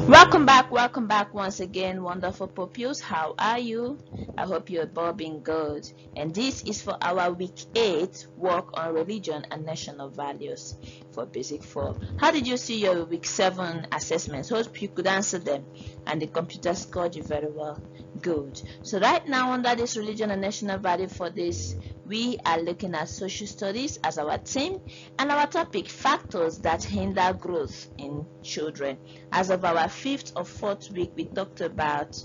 Welcome back once again, wonderful pupils. How are you? I hope you're bobbing good. And this is for our week 8 work on religion and national values for basic 4. How did you see your week 7 assessments? Hope you could answer them and the computer scored you very well. Good. So right now under this religion and national value for this, we are looking at social studies as our theme and our topic, factors that hinder growth in children. As of our 5th or 4th week, we talked about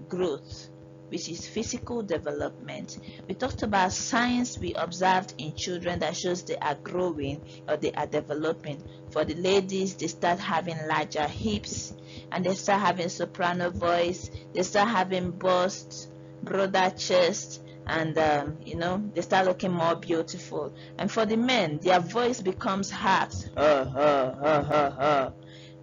growth, which is physical development. We talked about signs we observed in children that shows they are growing or they are developing. For the ladies, they start having larger hips and they start having soprano voice, they start having bust, broader chest, and they start looking more beautiful. And for the men, their voice becomes harsh,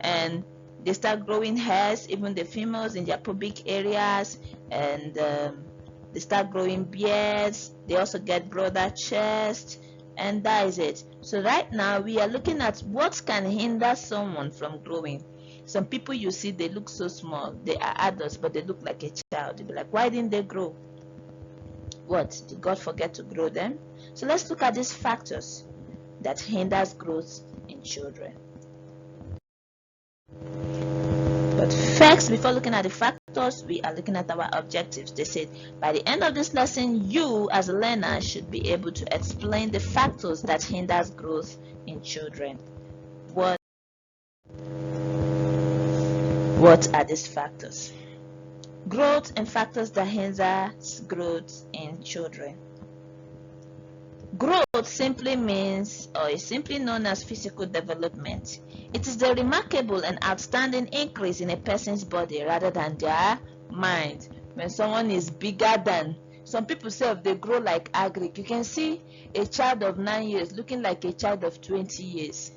and they start growing hairs, even the females in their pubic areas, and they start growing beards. They also get broader chest, and that is it. So right now we are looking at what can hinder someone from growing. Some people you see, they look so small, they are adults but they look like a child. You'll be like, why didn't they grow? What, did God forget to grow them? So let's look at these factors that hinders growth in children. But first, before looking at the factors, we are looking at our objectives. They said by the end of this lesson, you as a learner should be able to explain the factors that hinders growth in children. What are these factors? Growth and factors that hinder growth in children. Growth simply means, or is simply known as physical development. It is the remarkable and outstanding increase in a person's body rather than their mind. When someone is bigger than, some people say if they grow like agric, you can see a child of 9 years looking like a child of 20 years.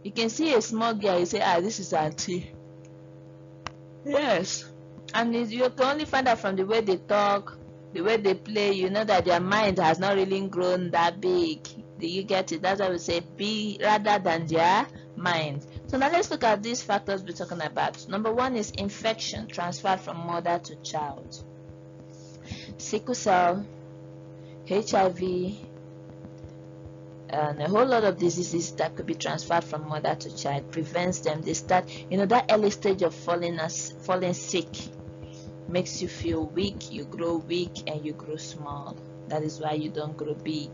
You can see a small girl, you say, this is auntie. Yes. And you can only find out from the way they talk, the way they play, you know that their mind has not really grown that big. Do you get it? That's why we say be rather than their mind. So now let's look at these factors we're talking about. Number 1 is infection transferred from mother to child. Sickle cell, HIV, and a whole lot of diseases that could be transferred from mother to child prevents them. They start, that early stage of falling sick makes you feel weak, you grow weak and you grow small. That is why you don't grow big.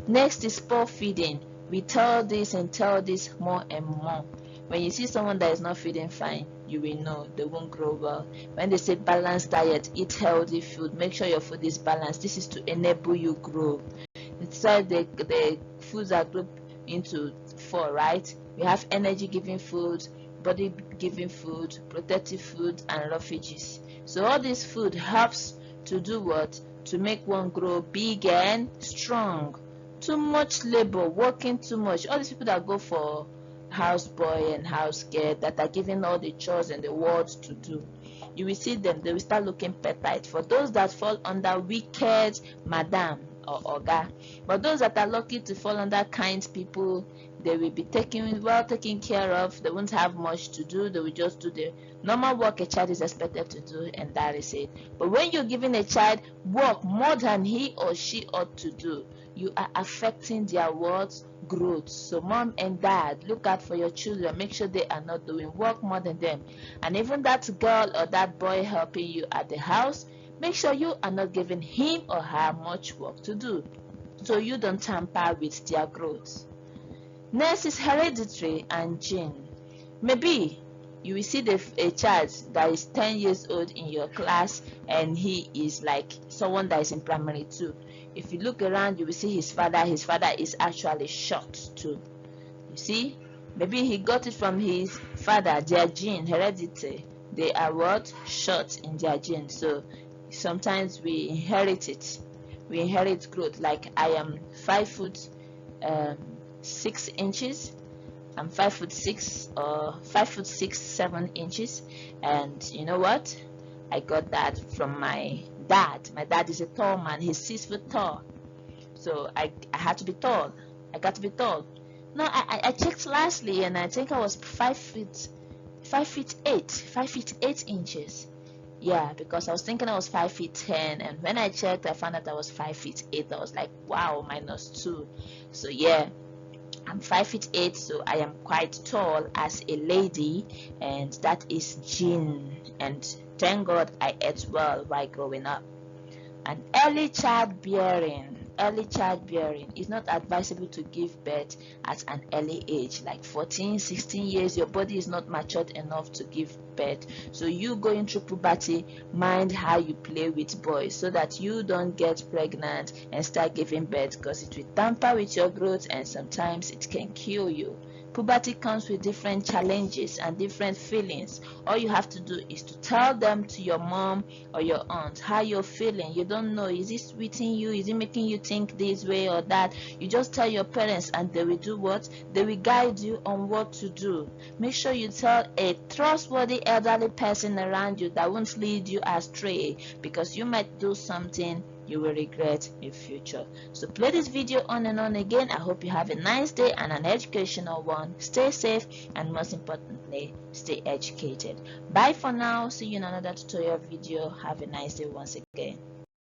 Next is poor feeding. We tell this and tell this more and more. When you see someone that is not feeding fine, you will know they won't grow well. When they say balanced diet, eat healthy food, make sure your food is balanced. This is to enable you grow. It's like the foods are grouped into 4, right? We have energy giving food, body giving food, protective food, and refuges. So all this food helps to do what? To make one grow big and strong. Too much labor, working too much. All these people that go for house boy and house girl that are given all the chores and the work to do, you will see them, they will start looking petite. For those that fall under wicked madam or oga, but those that are lucky to fall under kind people, they will be taken care of. They won't have much to do. They will just do the normal work a child is expected to do, and that is it. But when you're giving a child work more than he or she ought to do, you are affecting their growth. So mom and dad, look out for your children. Make sure they are not doing work more than them. And even that girl or that boy helping you at the house, make sure you are not giving him or her much work to do, so you don't tamper with their growth. Next is hereditary and gene. Maybe you will see a child that is 10 years old in your class and he is like someone that is in primary 2. If you look around, you will see his father is actually short too. You see, maybe he got it from his father, their gene, heredity. They are what? Short in their gene. So sometimes we inherit it. We inherit growth. Like I am 5'6" I'm 5'6" or 5'6", 7 inches, and you know what? I got that from my dad. My dad is a tall man. He's 6 foot tall, so I had to be tall. I got to be tall. No, I checked lastly, and I think I was 5'5" 5 feet 8 inches. Yeah, because I was thinking I was 5 feet 10, and when I checked, I found out I was 5 feet 8. I was like, wow, -2. So yeah, I'm 5 feet 8, so I am quite tall as a lady, and that is gene. And thank God I ate well while growing up. And early childbearing is not advisable to give birth at an early age, like 14-16 years. Your body is not matured enough to give birth. So you going through puberty, mind how you play with boys, so that you don't get pregnant and start giving birth, because it will tamper with your growth and sometimes it can kill you. Puberty comes with different challenges and different feelings. All you have to do is to tell them, to your mom or your aunt, how you're feeling. You don't know, is it sweeting you, is it making you think this way or that? You just tell your parents and they will do what? They will guide you on what to do. Make sure you tell a trustworthy elderly person around you that won't lead you astray, because you might do something you will regret in future. So play this video on and on again. I hope you have a nice day and an educational one. Stay safe, and most importantly, stay educated. Bye for now. See you in another tutorial video. Have a nice day once again.